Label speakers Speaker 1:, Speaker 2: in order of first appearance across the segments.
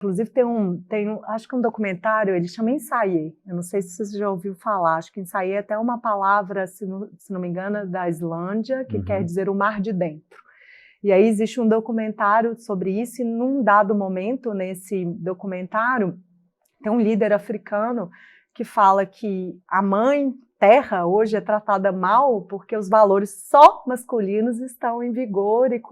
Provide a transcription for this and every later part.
Speaker 1: Inclusive acho que um documentário, ele chama Ensaie, eu não sei se você já ouviu falar, acho que Ensaie é até uma palavra, se não me engano, da Islândia, que quer dizer o mar de dentro. E aí existe um documentário sobre isso, e num dado momento, nesse documentário, tem um líder africano que fala que a mãe terra hoje é tratada mal porque os valores só masculinos estão em vigor e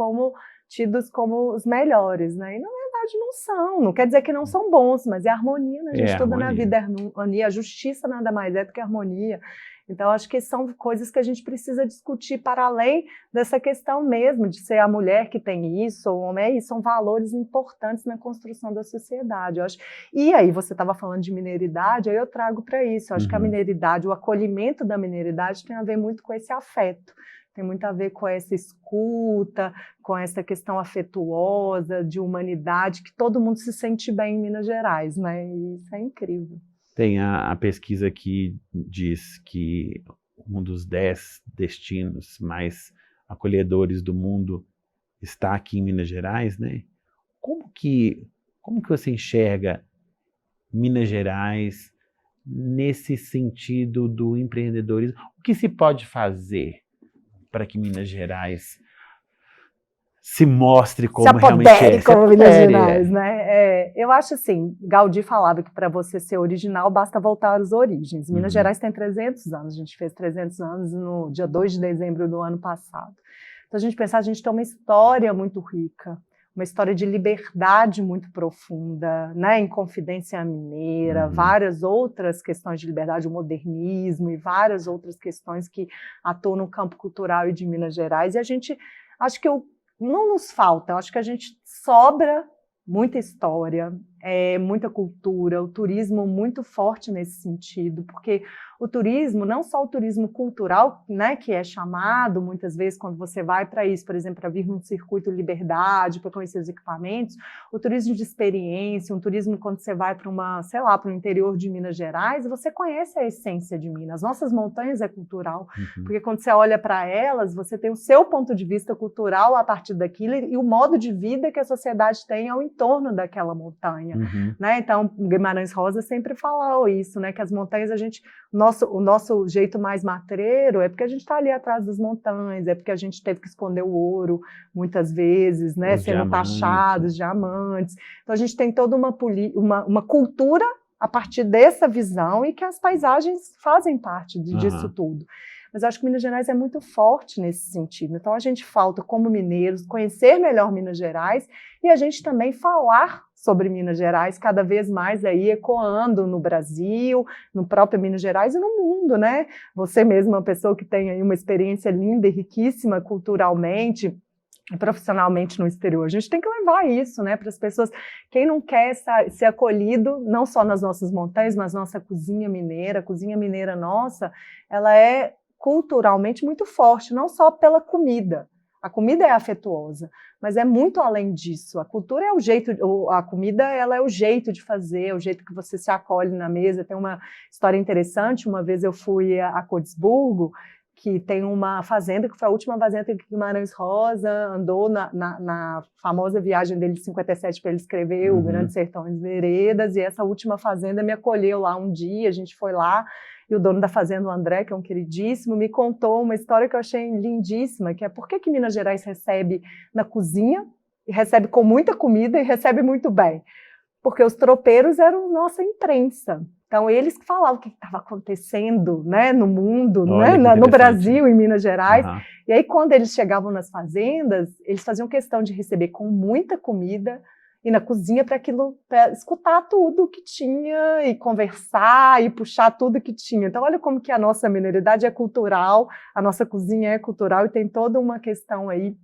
Speaker 1: tidos como os melhores, né? E na verdade não são, não quer dizer que não são bons, mas é harmonia, né? A gente tudo na vida é harmonia, a justiça nada mais é do que harmonia. Então acho que são coisas que a gente precisa discutir para além dessa questão mesmo de ser a mulher que tem isso, ou o homem é isso, são valores importantes na construção da sociedade, eu acho. E aí você estava falando de mineiridade, aí eu trago para isso, eu acho que a mineiridade, o acolhimento da mineiridade tem a ver muito com esse afeto, tem muito a ver com essa escuta, com essa questão afetuosa, de humanidade, que todo mundo se sente bem em Minas Gerais, né? E isso é incrível.
Speaker 2: Tem a pesquisa que diz que um dos 10 destinos mais acolhedores do mundo está aqui em Minas Gerais, né? Como que você enxerga Minas Gerais nesse sentido do empreendedorismo? O que se pode fazer para que Minas Gerais se mostre como realmente é?
Speaker 1: Como Minas Gerais, né? Eu acho assim, Gaudí falava que para você ser original basta voltar às origens. Minas Gerais tem 300 anos, a gente fez 300 anos no dia 2 de dezembro do ano passado. Então a gente pensar, a gente tem uma história muito rica, uma história de liberdade muito profunda, né? Inconfidência mineira, várias outras questões de liberdade, o modernismo e várias outras questões que atuam no campo cultural e de Minas Gerais. E a gente, acho que não nos falta, acho que a gente sobra muita história, muita cultura, o turismo muito forte nesse sentido, porque o turismo, não só o turismo cultural, né, que é chamado muitas vezes quando você vai para isso, por exemplo, para vir num circuito Liberdade, para conhecer os equipamentos, o turismo de experiência, um turismo quando você vai para para o interior de Minas Gerais, você conhece a essência de Minas. Nossas montanhas é cultural, porque quando você olha para elas, você tem o seu ponto de vista cultural a partir daquilo e o modo de vida que a sociedade tem ao entorno daquela montanha. Né? Então, Guimarães Rosa sempre falou isso, né? Que as montanhas, o nosso jeito mais matreiro é porque a gente está ali atrás das montanhas, é porque a gente teve que esconder o ouro muitas vezes, né? Sendo taxados, diamantes. Então a gente tem toda uma cultura a partir dessa visão e que as paisagens fazem parte disso tudo. Mas eu acho que Minas Gerais é muito forte nesse sentido. Então a gente falta, como mineiros, conhecer melhor Minas Gerais e a gente também falar sobre Minas Gerais cada vez mais aí ecoando no Brasil, no próprio Minas Gerais e no mundo, né? Você mesmo é uma pessoa que tem aí uma experiência linda e riquíssima culturalmente e profissionalmente no exterior. A gente tem que levar isso, né, para as pessoas. Quem não quer ser acolhido, não só nas nossas montanhas, mas nossa cozinha mineira. A cozinha mineira nossa, ela é culturalmente muito forte, não só pela comida. A comida é afetuosa, mas é muito além disso. A cultura é o jeito, a comida ela é o jeito de fazer, é o jeito que você se acolhe na mesa. Tem uma história interessante, uma vez eu fui a Codesburgo, que tem uma fazenda, que foi a última fazenda que Guimarães Rosa andou na famosa viagem dele de 57 para ele escrever O Grande Sertão e as Veredas, e essa última fazenda me acolheu lá um dia, a gente foi lá, e o dono da fazenda, o André, que é um queridíssimo, me contou uma história que eu achei lindíssima, que é por que Minas Gerais recebe na cozinha, e recebe com muita comida e recebe muito bem. Porque os tropeiros eram nossa imprensa. Então, eles que falavam o que estava acontecendo, né, no mundo, né, no Brasil, em Minas Gerais. E aí, quando eles chegavam nas fazendas, eles faziam questão de receber com muita comida e na cozinha para escutar tudo que tinha e conversar e puxar tudo que tinha. Então, olha como que a nossa mineridade é cultural, a nossa cozinha é cultural e tem toda uma questão aí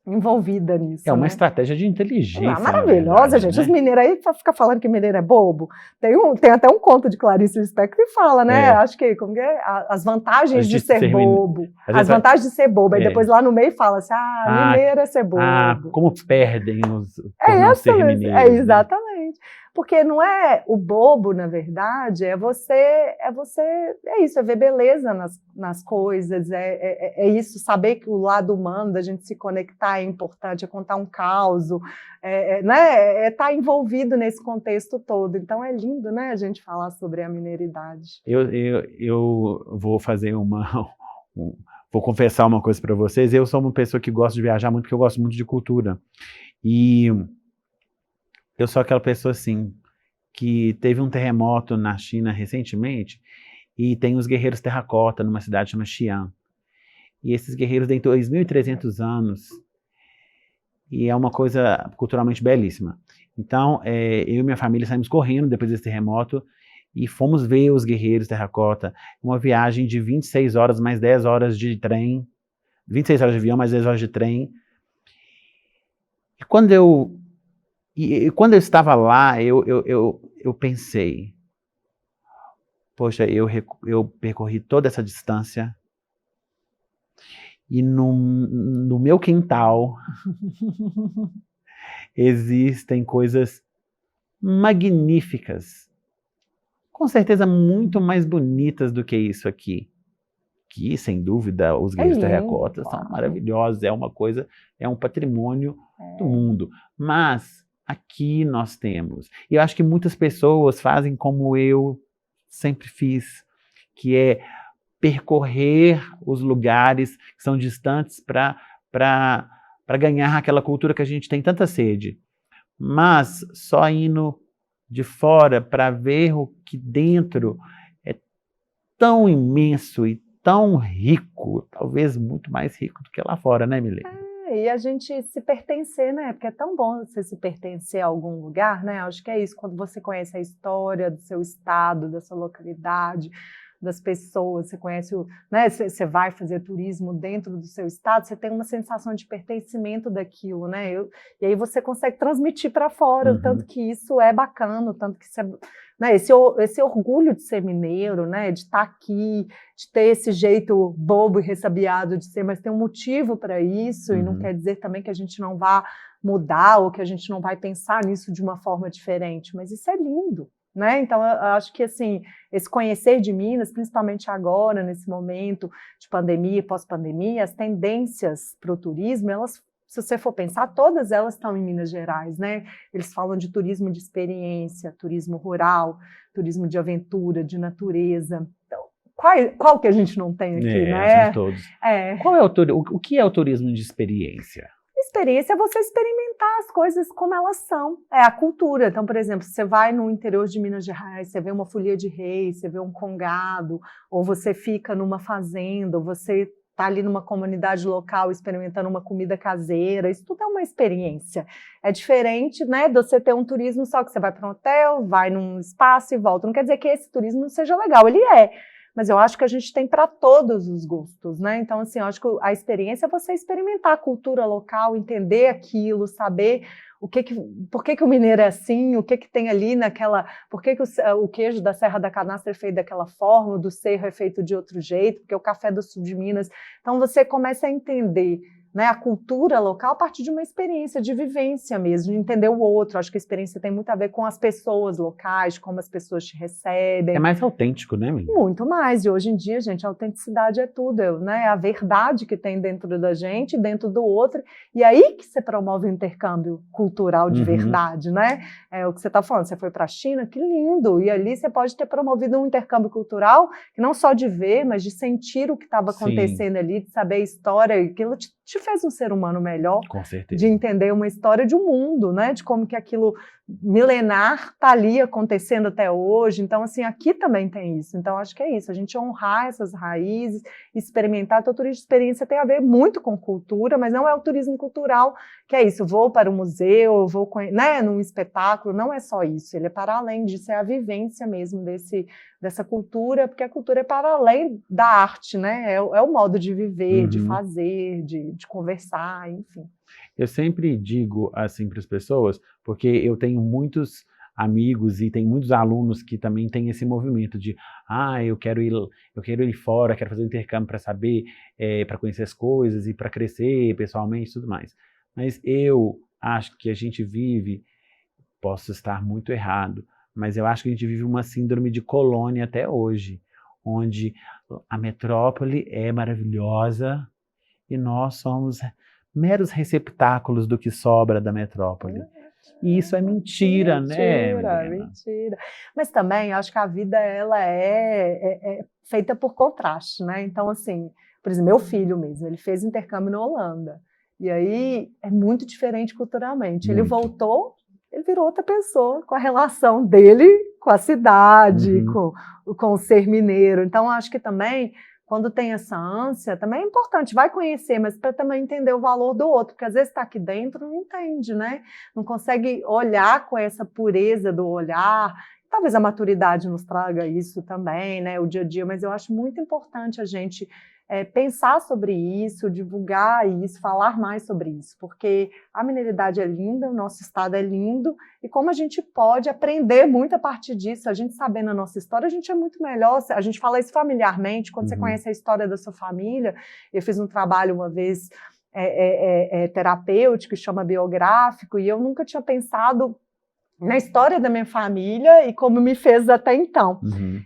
Speaker 1: envolvida nisso.
Speaker 2: É uma estratégia de inteligência.
Speaker 1: Maravilhosa, gente. Né? Os mineiros aí ficam falando que mineiro é bobo. Tem até um conto de Clarice Lispector que fala, né? Acho que as vantagens de ser bobo. As vantagens de ser bobo. Aí depois lá no meio fala assim, mineiro é ser bobo.
Speaker 2: Como perdem por não ser mineiro.
Speaker 1: Exatamente. Porque não é o bobo, na verdade, é isso, é ver beleza nas coisas, é isso, saber que o lado humano da gente se conectar é importante, é contar um caos, né, estar envolvido nesse contexto todo. Então é lindo, né, a gente falar sobre a mineiridade.
Speaker 2: Eu vou fazer vou confessar uma coisa para vocês. Eu sou uma pessoa que gosta de viajar muito, porque eu gosto muito de cultura. E eu sou aquela pessoa, assim, que teve um terremoto na China recentemente, e tem os guerreiros terracota numa cidade chamada Xi'an. E esses guerreiros têm 2.300 anos, e é uma coisa culturalmente belíssima. Então, eu e minha família saímos correndo depois desse terremoto, e fomos ver os guerreiros terracota. Uma viagem de 26 horas, mais 10 horas de trem, 26 horas de avião, mais 10 horas de trem. E quando eu estava lá, eu pensei, poxa, eu percorri toda essa distância, e no meu quintal existem coisas magníficas, com certeza muito mais bonitas do que isso aqui. Que, sem dúvida, os guerreiros terracotas são maravilhosos, é um patrimônio do mundo. Mas aqui nós temos, e eu acho que muitas pessoas fazem como eu sempre fiz, que é percorrer os lugares que são distantes para ganhar aquela cultura que a gente tem tanta sede. Mas só indo de fora para ver o que dentro é tão imenso e tão rico, talvez muito mais rico do que lá fora, né, Milene?
Speaker 1: E a gente se pertencer, né? Porque é tão bom você se pertencer a algum lugar, né? Acho que é isso, quando você conhece a história do seu estado, da sua localidade, das pessoas, você conhece né? Você vai fazer turismo dentro do seu estado, você tem uma sensação de pertencimento daquilo, né? E aí você consegue transmitir para fora, o tanto que isso é bacana, o tanto que isso é, né? Esse orgulho de ser mineiro, né? De estar aqui, de ter esse jeito bobo e ressabiado de ser, mas tem um motivo para isso, e não quer dizer também que a gente não vá mudar ou que a gente não vai pensar nisso de uma forma diferente, mas isso é lindo. Né? Então, eu acho que assim, esse conhecer de Minas, principalmente agora, nesse momento de pandemia, pós-pandemia, as tendências para o turismo, elas, se você for pensar, todas elas estão em Minas Gerais, né? Eles falam de turismo de experiência, turismo rural, turismo de aventura, de natureza. Então, qual que a gente não tem aqui, né?
Speaker 2: Todos. O que é o turismo de experiência?
Speaker 1: Experiência é você experimentar as coisas como elas são, é a cultura. Então, por exemplo, você vai no interior de Minas Gerais, você vê uma folia de reis, você vê um congado, ou você fica numa fazenda, ou você está ali numa comunidade local experimentando uma comida caseira, isso tudo é uma experiência. É diferente, né, de você ter um turismo só que você vai para um hotel, vai num espaço e volta. Não quer dizer que esse turismo não seja legal, ele é. Mas eu acho que a gente tem para todos os gostos, né? Então, assim, eu acho que a experiência é você experimentar a cultura local, entender aquilo, saber por que o mineiro é assim, o que tem ali naquela... Por que o queijo da Serra da Canastra é feito daquela forma, o do Cerro é feito de outro jeito, porque o café do sul de Minas... Então, você começa a entender, né, a cultura local a partir de uma experiência de vivência mesmo, de entender o outro. Acho que a experiência tem muito a ver com as pessoas locais, como as pessoas te recebem.
Speaker 2: É mais autêntico, né, menina?
Speaker 1: Muito mais. E hoje em dia, gente, a autenticidade é tudo, né? A verdade que tem dentro da gente, dentro do outro. E aí que você promove o intercâmbio cultural de verdade, né? É o que você está falando. Você foi para a China, que lindo! E ali você pode ter promovido um intercâmbio cultural, que não só de ver, mas de sentir o que estava acontecendo ali, de saber a história. Aquilo te fez um ser humano melhor.
Speaker 2: Com certeza.
Speaker 1: De entender uma história de um mundo, né? De como que aquilo milenar está ali acontecendo até hoje. Então, assim, aqui também tem isso. Então, acho que é isso, a gente honrar essas raízes, experimentar. Então, o turismo de experiência tem a ver muito com cultura, mas não é o turismo cultural, que é isso, vou para o museu, vou, né, num espetáculo, não é só isso, ele é para além disso, é a vivência mesmo dessa cultura, porque a cultura é para além da arte, né? É o modo de viver, de fazer, de conversar, enfim.
Speaker 2: Eu sempre digo assim para as pessoas, porque eu tenho muitos amigos e tem muitos alunos que também têm esse movimento de eu quero ir fora, quero fazer um intercâmbio para saber, para conhecer as coisas e para crescer pessoalmente e tudo mais. Mas eu acho que a gente vive posso estar muito errado, mas eu acho que a gente vive uma síndrome de colônia até hoje, onde a metrópole é maravilhosa e nós somos meros receptáculos do que sobra da metrópole. E isso é mentira, né, Milena?
Speaker 1: Mentira. Mas também, eu acho que a vida ela é feita por contraste, né? Então, assim, por exemplo, meu filho mesmo, ele fez intercâmbio na Holanda. E aí é muito diferente culturalmente. Ele voltou, ele virou outra pessoa, com a relação dele com a cidade, com o ser mineiro. Então, acho que também, quando tem essa ânsia, também é importante, vai conhecer, mas para também entender o valor do outro, porque às vezes está aqui dentro, não entende, né? Não consegue olhar com essa pureza do olhar. Talvez a maturidade nos traga isso também, né? O dia a dia, mas eu acho muito importante a gente pensar sobre isso, divulgar isso, falar mais sobre isso, porque a mineridade é linda, o nosso estado é lindo, e como a gente pode aprender muito a partir disso, a gente sabendo a nossa história, a gente é muito melhor, a gente fala isso familiarmente, quando você conhece a história da sua família. Eu fiz um trabalho uma vez terapêutico, que chama biográfico, e eu nunca tinha pensado na história da minha família e como me fez até então.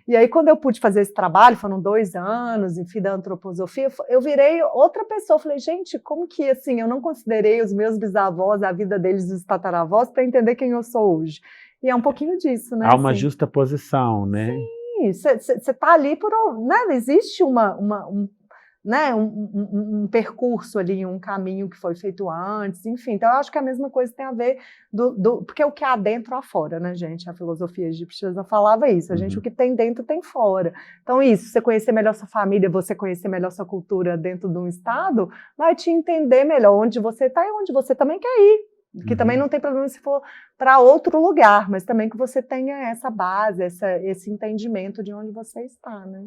Speaker 1: E aí, quando eu pude fazer esse trabalho, foram 2 anos, enfim, da antroposofia, eu virei outra pessoa. Falei, gente, como que, assim, eu não considerei os meus bisavós, a vida deles, os tataravós, para entender quem eu sou hoje. E é um pouquinho disso, né?
Speaker 2: Há uma justa posição, né?
Speaker 1: Sim, você está ali por... Né, existe um percurso ali, um caminho que foi feito antes, enfim. Então, eu acho que a mesma coisa tem a ver porque o que há dentro há fora, né, gente? A filosofia egípcia já falava isso, o que tem dentro tem fora. Então, isso, você conhecer melhor sua família, você conhecer melhor sua cultura dentro de um estado, vai te entender melhor onde você está e onde você também quer ir. Que também não tem problema se for para outro lugar, mas também que você tenha essa base, esse entendimento de onde você está, né?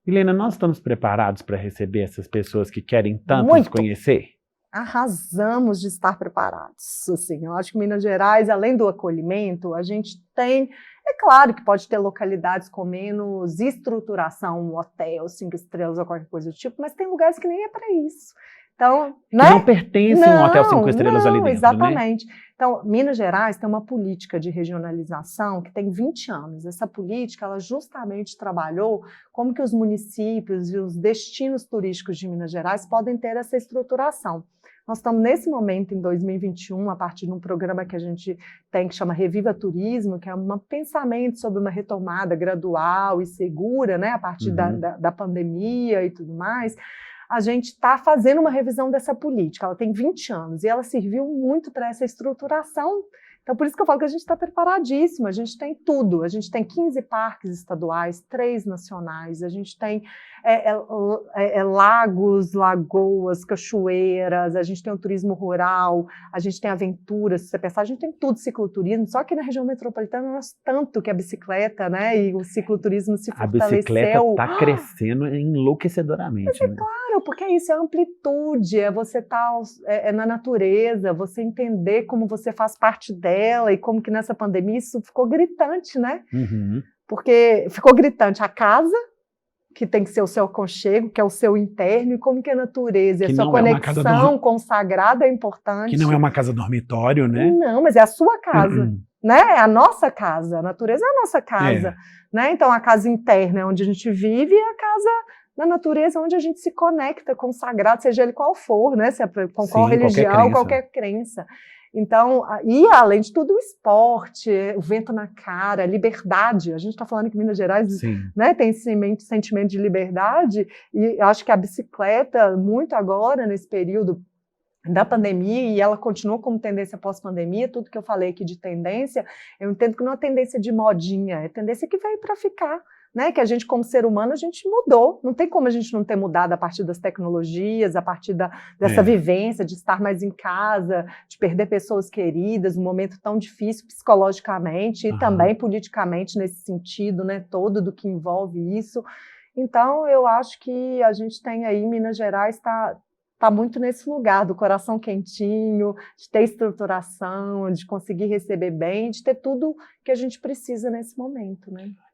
Speaker 2: Milena, nós estamos preparados para receber essas pessoas que querem tanto nos conhecer?
Speaker 1: Arrasamos de estar preparados. Assim, eu acho que Minas Gerais, além do acolhimento, a gente tem... É claro que pode ter localidades com menos estruturação, um hotel, 5 estrelas ou qualquer coisa do tipo, mas tem lugares que nem é para isso. Então,
Speaker 2: né? Que não pertence a um hotel 5 estrelas ali dentro,
Speaker 1: exatamente.
Speaker 2: Né?
Speaker 1: Então, Minas Gerais tem uma política de regionalização que tem 20 anos. Essa política, ela justamente trabalhou como que os municípios e os destinos turísticos de Minas Gerais podem ter essa estruturação. Nós estamos nesse momento, em 2021, a partir de um programa que a gente tem que chama Reviva Turismo, que é um pensamento sobre uma retomada gradual e segura, né, a partir da pandemia e tudo mais. A gente está fazendo uma revisão dessa política, ela tem 20 anos e ela serviu muito para essa estruturação. Então, por isso que eu falo que a gente está preparadíssimo, a gente tem tudo, a gente tem 15 parques estaduais, 3 nacionais, a gente tem lagos, lagoas, cachoeiras, a gente tem o turismo rural, a gente tem aventuras, se você pensar, a gente tem tudo, cicloturismo, só que na região metropolitana nós tanto que a bicicleta, né, e o cicloturismo se fortaleceu.
Speaker 2: A bicicleta está crescendo enlouquecedoramente.
Speaker 1: Mas claro, porque é isso, é amplitude, é você estar na natureza, você entender como você faz parte dela e como que nessa pandemia isso ficou gritante, né? Porque ficou gritante a casa, que tem que ser o seu aconchego, que é o seu interno, e como que a natureza, a sua conexão consagrada é importante.
Speaker 2: Que não é uma casa dormitório, né?
Speaker 1: Não, mas é a sua casa, né? É a nossa casa, a natureza é a nossa casa, né? Então a casa interna é onde a gente vive e a casa da natureza é onde a gente se conecta com o sagrado, seja ele qual for, né? Se é com qual religião, qualquer crença. Então, e além de tudo, o esporte, o vento na cara, a liberdade. A gente está falando que Minas Gerais, né, tem esse sentimento de liberdade, e acho que a bicicleta, muito agora, nesse período da pandemia, e ela continua como tendência pós-pandemia, tudo que eu falei aqui de tendência, eu entendo que não é tendência de modinha, é tendência que veio para ficar. Né, que a gente, como ser humano, a gente mudou. Não tem como a gente não ter mudado a partir das tecnologias, a partir dessa vivência de estar mais em casa, de perder pessoas queridas, um momento tão difícil psicologicamente e também politicamente nesse sentido, né, todo do que envolve isso. Então, eu acho que a gente tem aí, Minas Gerais está muito nesse lugar do coração quentinho, de ter estruturação, de conseguir receber bem, de ter tudo que a gente precisa nesse momento, né?